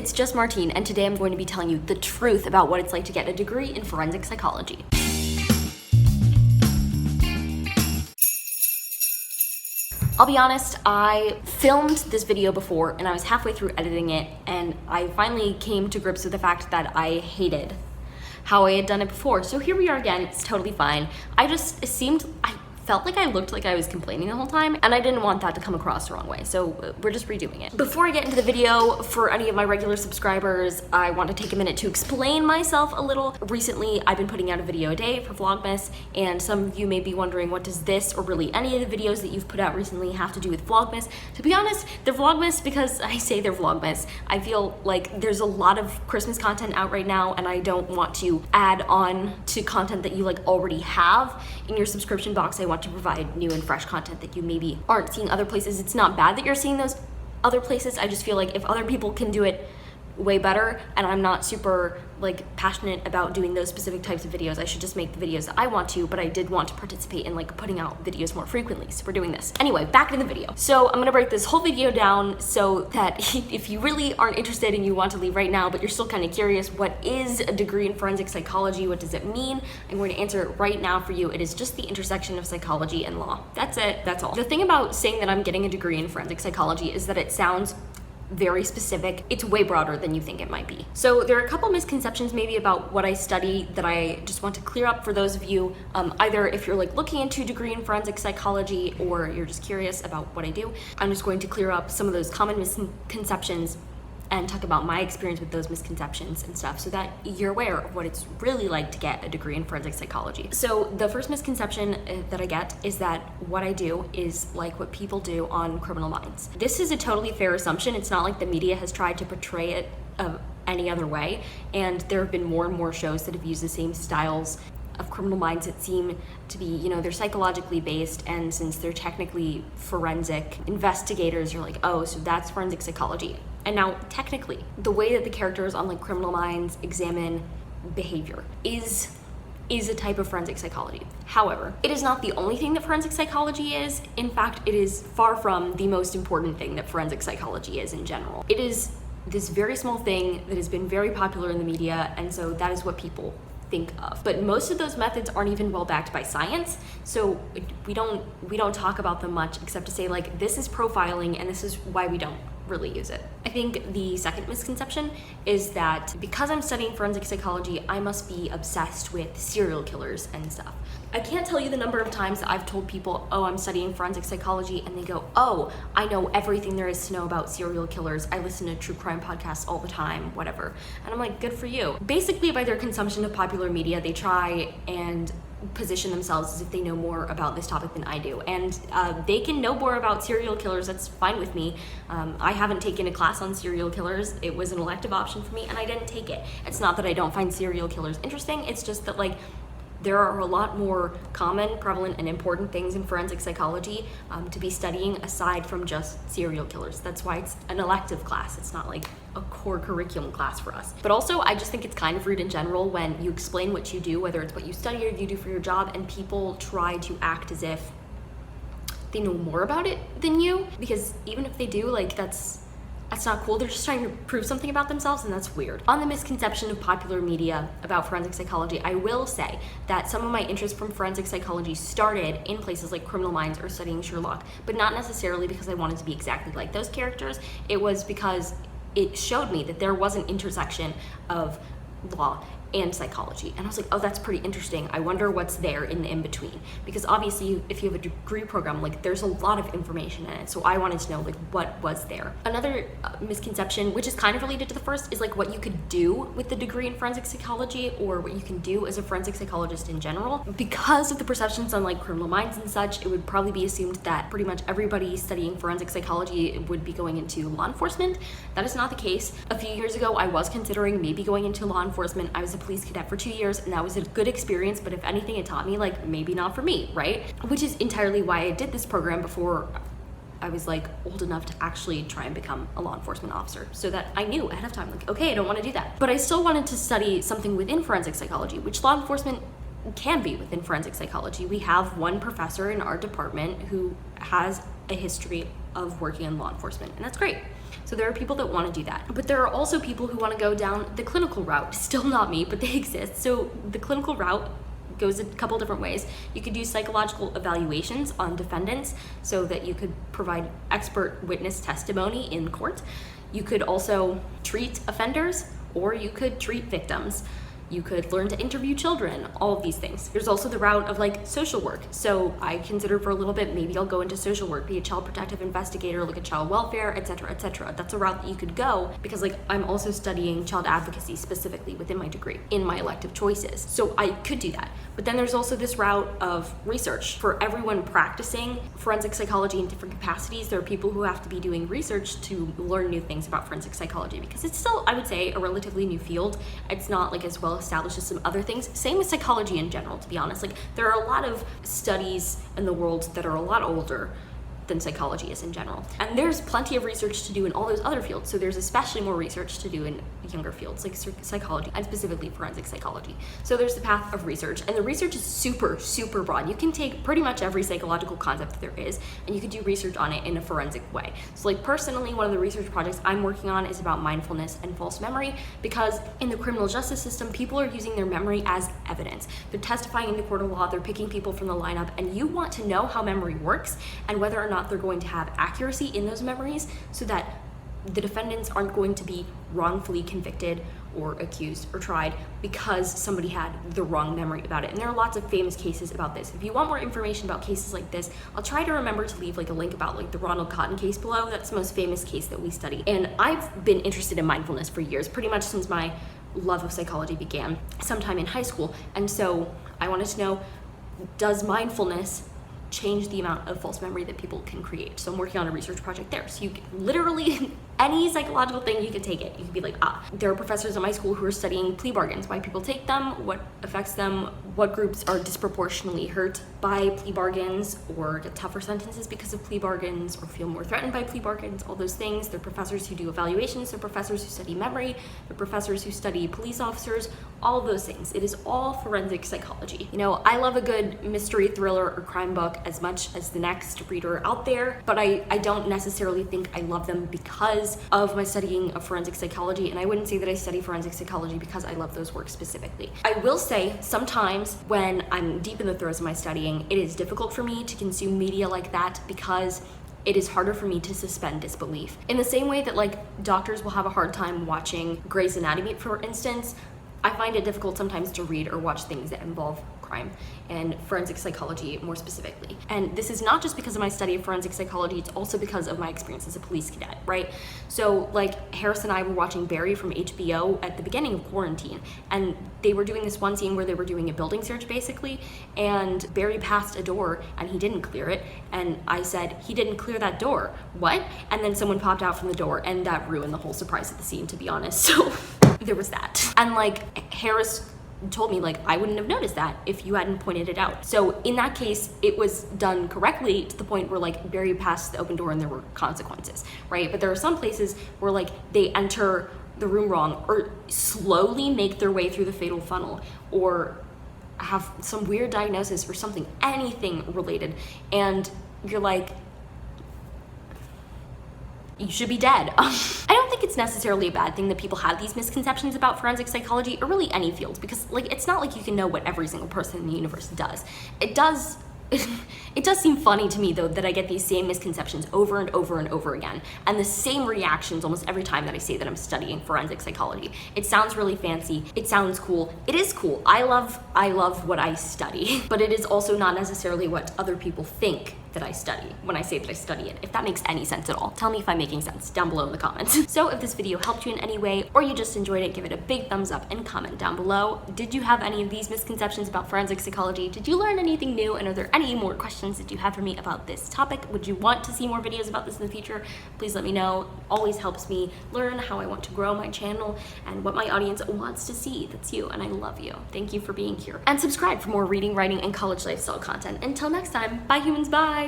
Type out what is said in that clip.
it's just Martine, and today I'm going to be telling you the truth about what it's like to get a degree in forensic psychology. I'll be honest, I filmed this video before and I was halfway through editing it, and I finally came to grips with the fact that I hated how I had done it before. So here we are again, it's totally fine. I felt like I looked like I was complaining the whole time, and I didn't want that to come across the wrong way, so we're just redoing it. Before I get into the video, for any of my regular subscribers, I want to take a minute to explain myself a little. Recently, I've been putting out a video a day for Vlogmas, and some of you may be wondering, what does this, or really any of the videos that you've put out recently, have to do with Vlogmas? To be honest, they're Vlogmas because I say they're Vlogmas. I feel like there's a lot of Christmas content out right now, and I don't want to add on to content that you already have in your subscription box. I want to provide new and fresh content that you maybe aren't seeing other places. It's not bad that you're seeing those other places. I just feel like if other people can do it way better, and I'm not super passionate about doing those specific types of videos, I should just make the videos that I want to, but I did want to participate in putting out videos more frequently, so we're doing this. Anyway, back to the video. So I'm gonna break this whole video down so that if you really aren't interested and you want to leave right now, but you're still kind of curious, what is a degree in forensic psychology? What does it mean? I'm going to answer it right now for you. It is just the intersection of psychology and law. That's it, that's all. The thing about saying that I'm getting a degree in forensic psychology is that it sounds very specific. It's way broader than you think it might be. So there are a couple misconceptions maybe about what I study that I just want to clear up for those of you, either if you're looking into a degree in forensic psychology or you're just curious about what I do. I'm just going to clear up some of those common misconceptions and talk about my experience with those misconceptions and stuff so that you're aware of what it's really like to get a degree in forensic psychology. So the first misconception that I get is that what I do is like what people do on Criminal Minds. This is a totally fair assumption. It's not like the media has tried to portray it any other way, and there have been more and more shows that have used the same styles of Criminal Minds that seem to be, they're psychologically based, and since they're technically forensic investigators, you're oh, so that's forensic psychology. And now, technically, the way that the characters on Criminal Minds examine behavior is a type of forensic psychology. However, it is not the only thing that forensic psychology is. In fact, it is far from the most important thing that forensic psychology is in general. It is this very small thing that has been very popular in the media, and so that is what people think of. But most of those methods aren't even well backed by science, so we don't talk about them much except to say this is profiling and this is why we don't really use it. I think the second misconception is that because I'm studying forensic psychology, I must be obsessed with serial killers and stuff. I can't tell you the number of times that I've told people, oh, I'm studying forensic psychology, and they go, oh, I know everything there is to know about serial killers. I listen to true crime podcasts all the time, whatever. And I'm like, good for you. Basically, by their consumption of popular media, they try and position themselves as if they know more about this topic than I do, and they can know more about serial killers. That's fine with me. I haven't taken a class on serial killers. It was an elective option for me, and I didn't take it. It's not that I don't find serial killers interesting, it's just that there are a lot more common, prevalent, and important things in forensic psychology to be studying aside from just serial killers. That's why it's an elective class. It's not a core curriculum class for us. But also, I just think it's kind of rude in general when you explain what you do, whether it's what you study or you do for your job, and people try to act as if they know more about it than you, because even if they do, that's not cool. They're just trying to prove something about themselves, and that's weird. On the misconception of popular media about forensic psychology, I will say that some of my interest from forensic psychology started in places like Criminal Minds or studying Sherlock, but not necessarily because I wanted to be exactly like those characters. It was because it showed me that there was an intersection of law and psychology, and I was like, oh, that's pretty interesting. I wonder what's there in the in-between, because obviously if you have a degree program, there's a lot of information in it, so I wanted to know what was there. Another misconception, which is kind of related to the first, is what you could do with the degree in forensic psychology, or what you can do as a forensic psychologist in general. Because of the perceptions on Criminal Minds and such, it would probably be assumed that pretty much everybody studying forensic psychology would be going into law enforcement. That is not the case. A few years ago, I was considering maybe going into law enforcement. I was a police cadet for 2 years, and that was a good experience, but if anything, it taught me maybe not for me, right? Which is entirely why I did this program before I was old enough to actually try and become a law enforcement officer, so that I knew ahead of time okay, I don't want to do that. But I still wanted to study something within forensic psychology, which law enforcement can be within forensic psychology. We have one professor in our department who has a history of working in law enforcement, and that's great. So there are people that want to do that. But there are also people who want to go down the clinical route. Still not me, but they exist. So the clinical route goes a couple different ways. You could do psychological evaluations on defendants so that you could provide expert witness testimony in court. You could also treat offenders, or you could treat victims. You could learn to interview children, all of these things. There's also the route of like social work. So I considered for a little bit, maybe I'll go into social work, be a child protective investigator, look at child welfare, etc., etc. That's a route that you could go because like I'm also studying child advocacy specifically within my degree in my elective choices. So I could do that. But then there's also this route of research. For everyone practicing forensic psychology in different capacities, there are people who have to be doing research to learn new things about forensic psychology because it's still, I would say, a relatively new field. It's not like as well established as some other things. Same with psychology in general, to be honest. Like there are a lot of studies in the world that are a lot older than psychology is in general. And there's plenty of research to do in all those other fields. So there's especially more research to do in younger fields like psychology and specifically forensic psychology. So there's the path of research, and the research is super, super broad. You can take pretty much every psychological concept that there is and you could do research on it in a forensic way. So like personally, one of the research projects I'm working on is about mindfulness and false memory because in the criminal justice system, people are using their memory as evidence. They're testifying in the court of law, they're picking people from the lineup, and you want to know how memory works and whether or not they're going to have accuracy in those memories so that the defendants aren't going to be wrongfully convicted or accused or tried because somebody had the wrong memory about it. And there are lots of famous cases about this. If you want more information about cases like this, I'll try to remember to leave like a link about like the Ronald Cotton case below. That's the most famous case that we study. And I've been interested in mindfulness for years, pretty much since my love of psychology began sometime in high school. And so I wanted to know, does mindfulness change the amount of false memory that people can create? So I'm working on a research project there. So you can literally any psychological thing, you can take it. You can be like, there are professors at my school who are studying plea bargains, why people take them, what affects them, what groups are disproportionately hurt by plea bargains or get tougher sentences because of plea bargains or feel more threatened by plea bargains, all those things. They're professors who do evaluations, they're professors who study memory, they're professors who study police officers, all of those things. It is all forensic psychology. You know, I love a good mystery thriller or crime book as much as the next reader out there, but I don't necessarily think I love them because of my studying of forensic psychology, and I wouldn't say that I study forensic psychology because I love those works specifically. I will say sometimes when I'm deep in the throes of my studying, it is difficult for me to consume media like that because it is harder for me to suspend disbelief. In the same way that like doctors will have a hard time watching Grey's Anatomy, for instance, I find it difficult sometimes to read or watch things that involve crime and forensic psychology more specifically. And this is not just because of my study of forensic psychology, it's also because of my experience as a police cadet, right? So like Harris and I were watching Barry from HBO at the beginning of quarantine, and they were doing this one scene where they were doing a building search basically, and Barry passed a door and he didn't clear it, and I said, he didn't clear that door. What? And then someone popped out from the door, and that ruined the whole surprise of the scene, to be honest. So there was that. And like Harris told me, like, I wouldn't have noticed that if you hadn't pointed it out. So in that case, it was done correctly to the point where like Barry passed the open door and there were consequences, right? But there are some places where like they enter the room wrong or slowly make their way through the fatal funnel or have some weird diagnosis for something, anything related, and you're like, you should be dead. I don't think it's necessarily a bad thing that people have these misconceptions about forensic psychology or really any field, because like it's not like you can know what every single person in the universe does. It does seem funny to me though that I get these same misconceptions over and over and over again, and the same reactions almost every time that I say that I'm studying forensic psychology. It sounds really fancy, it sounds cool, it is cool. I love what I study, but it is also not necessarily what other people think that I study when I say that I study it, if that makes any sense at all. Tell me if I'm making sense down below in the comments. So if this video helped you in any way, or you just enjoyed it, give it a big thumbs up and comment down below. Did you have any of these misconceptions about forensic psychology? Did you learn anything new? And are there any more questions that you have for me about this topic? Would you want to see more videos about this in the future? Please let me know. Always helps me learn how I want to grow my channel and what my audience wants to see. That's you, and I love you. Thank you for being here. And subscribe for more reading, writing, and college lifestyle content. Until next time, bye humans, bye!